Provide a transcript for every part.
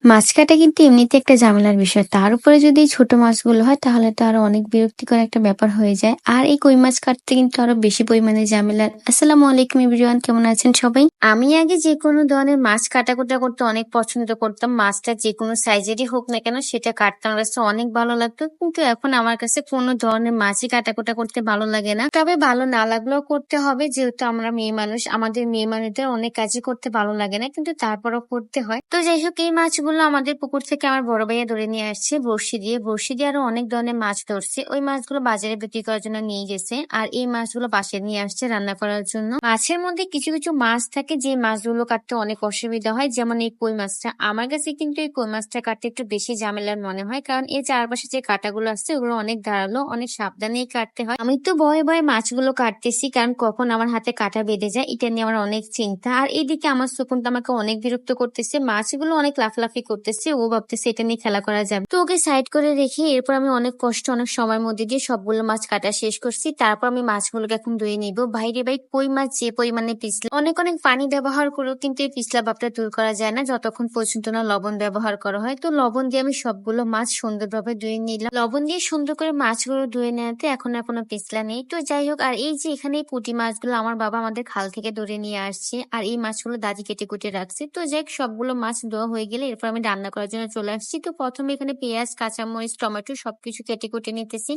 মাছ কাটা কিন্তু এমনিতে একটা ঝামেলার বিষয়। তার উপরে যদি এই ছোট মাছগুলো হয় তাহলে তো আরো অনেক বিরক্তিকর একটা ব্যাপার হয়ে যায়। আর এই কই মাছ কাটতে কিন্তু আরো বেশি পরিমাণে ঝামেলার। আসসালামু আলাইকুম এভরিওয়ান, কেমন আছেন সবাই? আমি আগে যেকোনো ধরনের মাছ কাটাকুটা করতে অনেক পছন্দ করতাম। মাছটা যেকোনো সাইজেরই হোক না কেন সেটা কাটতে আমার কাছে অনেক ভালো লাগতো। কিন্তু এখন আমার কাছে কোনো ধরনের মাছই কাটাকুটা করতে ভালো লাগে না। তবে ভালো না লাগলেও করতে হবে, যেহেতু আমরা মেয়ে মানুষ, আমাদের মেয়ে মানুষদের অনেক কাজই করতে ভালো লাগে না, কিন্তু তারপরও করতে হয়। তো যাই হোক, এই মাছগুলো আমাদের পুকুর থেকে আমার বড় ভাইয়া ধরে নিয়ে আসছে বড়শি দিয়ে আরো অনেক ধরনের মাছ ধরছে। ওই মাছগুলো বাজারে বিক্রি করার জন্য নিয়ে গেছে, আর এই মাছগুলো বাসায় নিয়ে আসছে রান্না করার জন্য। মাছের মধ্যে কিছু কিছু মাছ থাকে যে মাছগুলো কাটতে অনেক অসুবিধা হয়, যেমন এই কই মাছটা। আমার কাছে কিন্তু এই কই মাছটা কাটতে একটু বেশি ঝামেলার মনে হয়, কারণ এর চারপাশে যে কাঁটাগুলো আছে ওগুলো অনেক ধারালো, অনেক সাবধানেই কাটতে হয়। আমি তো ভয়ে ভয়ে মাছগুলো কাটতেছি, কারণ কখন আমার হাতে কাঁটা বেঁধে যায় এটা নিয়ে আমার অনেক চিন্তা। আর এইদিকে আমার শকুন তো আমাকে অনেক বিরক্ত করতেছে, মাছগুলো অনেক লাফালাফি করতেছে, ও ভাবতেছে এটা নিয়ে খেলা করা যাবে। তো ওকে সাইড করে রেখে এরপর আমি অনেক কষ্ট অনেক সময়ের মধ্যে দিয়ে সবগুলো মাছ কাটা শেষ করছি। তারপর আমি মাছগুলোকে এখন ধুয়ে নিব। বাইরে ভাই কই মাছ যে পরিমাণে পিছলা, অনেক অনেক পানি ব্যবহার করেও কিন্তু এই পিছলা ভাবটা দূর করা যায় না যতক্ষণ পর্যন্ত না লবণ ব্যবহার করা হয়। তো লবণ দিয়ে আমি সবগুলো মাছ সুন্দরভাবে ধুয়ে নিলাম। লবণ দিয়ে সুন্দর করে মাছগুলো ধুয়ে নেওয়াতে এখন আর কোনো পিছলা নেই। তো যাই হোক, আর এই যে এখানে এই পুঁটি মাছগুলো আমার বাবা আমাদের খাল থেকে ধরে নিয়ে আসছে, আর এই মাছগুলো দাদি কেটে কুটে রাখছে। তো যাই হোক, সবগুলো মাছ ধোয়া হয়ে গেলে এরপর আমি রান্না করার জন্য চলে আসছি। তো প্রথমে এখানে পেঁয়াজ, কাঁচামরিচ, টমেটো সবকিছু কেটে কুটে নিতেছি।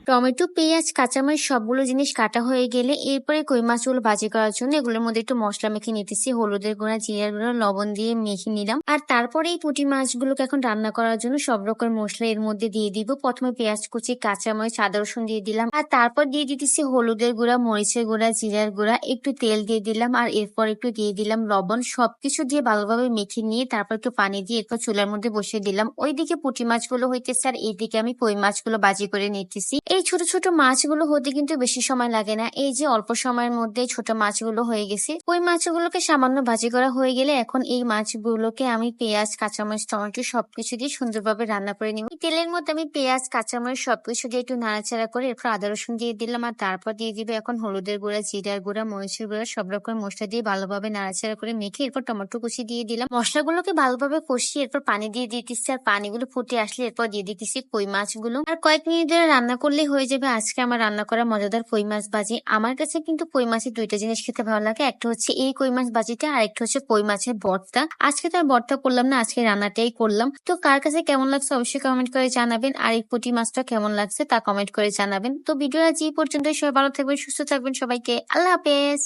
টমেটো, পেঁয়াজ, কাঁচামরিচ সবগুলো জিনিস কাটা হয়ে গেলে এরপরে কই মাছগুলো ভাজি করার জন্য এগুলোর মধ্যে একটু মশলা মেখে নিতেছি। হলুদের গুঁড়া, জিরার গুঁড়া, লবণ দিয়ে মেখে নিলাম। আর তারপরে এই পুঁটি মাছগুলোকে এখন রান্না করার জন্য সব রকম মশলা এর মধ্যে দিয়ে দিব। প্রথমে পেঁয়াজ কুচি, কাঁচামরিচ, আদা রসুন দিয়ে দিলাম, আর তারপর দিয়ে দিতেছি হলুদের গুঁড়া, মরিচের গুঁড়া, জিরার গুঁড়া, একটু তেল দিয়ে দিলাম, আর এরপর একটু দিয়ে দিলাম লবণ। সবকিছু দিয়ে ভালোভাবে মেখে নিয়ে তারপর একটু পানি দিয়ে এরপর চুলার মধ্যে বসিয়ে দিলাম। ওইদিকে পুঁটি মাছগুলো হইতেছে আর এইদিকে আমি কই মাছগুলো ভাজি করে নিতেছি। এই ছোট ছোট মাছগুলো হতে কিন্তু বেশি সময় লাগে না, এই যে অল্প সময়ের মধ্যে ছোট মাছগুলো হয়ে গেছে। ওই মাছগুলোকে সামান্য ভাজি করা হয়ে গেলে এখন এই মাছগুলোকে আমি পেঁয়াজ, কাঁচামরিচ, টমেটো সবকিছু দিয়ে সুন্দরভাবে রান্না করে নিব। তেলের মধ্যে আমি পেঁয়াজ, কাঁচামরিচ সবকিছু দিয়ে একটু নাড়াচাড়া করে এরপর আদা রসুন দিয়ে দিলাম, আর তারপর দিয়ে দিবে এখন হলুদের গুঁড়া, জিরার গুঁড়া, মরিচের গুঁড়া, সব রকম মশলা দিয়ে ভালোভাবে নাড়াচাড়া করে মেখে এরপর টমেটো কুচি দিয়ে দিলাম। মশলাগুলোকে ভালোভাবে কষিয়ে এরপর পানি দিয়ে দিতেছি, আর পানিগুলো ফুটে আসলে এরপর দিয়ে দিতেছি কই মাছগুলো। আর কয়েক মিনিট ধরে রান্না করলেই হয়ে যাবে আজকে আমার রান্না করা মজাদার কই মাছ ভাজি। আমার কাছে কিন্তু কই মাছের দুইটা জিনিস খেতে ভালো লাগে, একটা হচ্ছে এই কই মাছ ভাজিটা, আর একটা হচ্ছে কই মাছের ভর্তা। আজকে তো আর ভর্তা করলাম না, আজকে রান্নাটাই করলাম। তো কার কাছে কেমন লাগছে অবশ্যই কমেন্ট করে জানাবেন, আর এই পুঁটি মাছটা কেমন লাগছে তা কমেন্ট করে জানাবেন। তো ভিডিও আজ এই পর্যন্ত, সবাই ভালো থাকবেন, সুস্থ থাকবেন, সবাইকে আল্লাহ হাফেজ।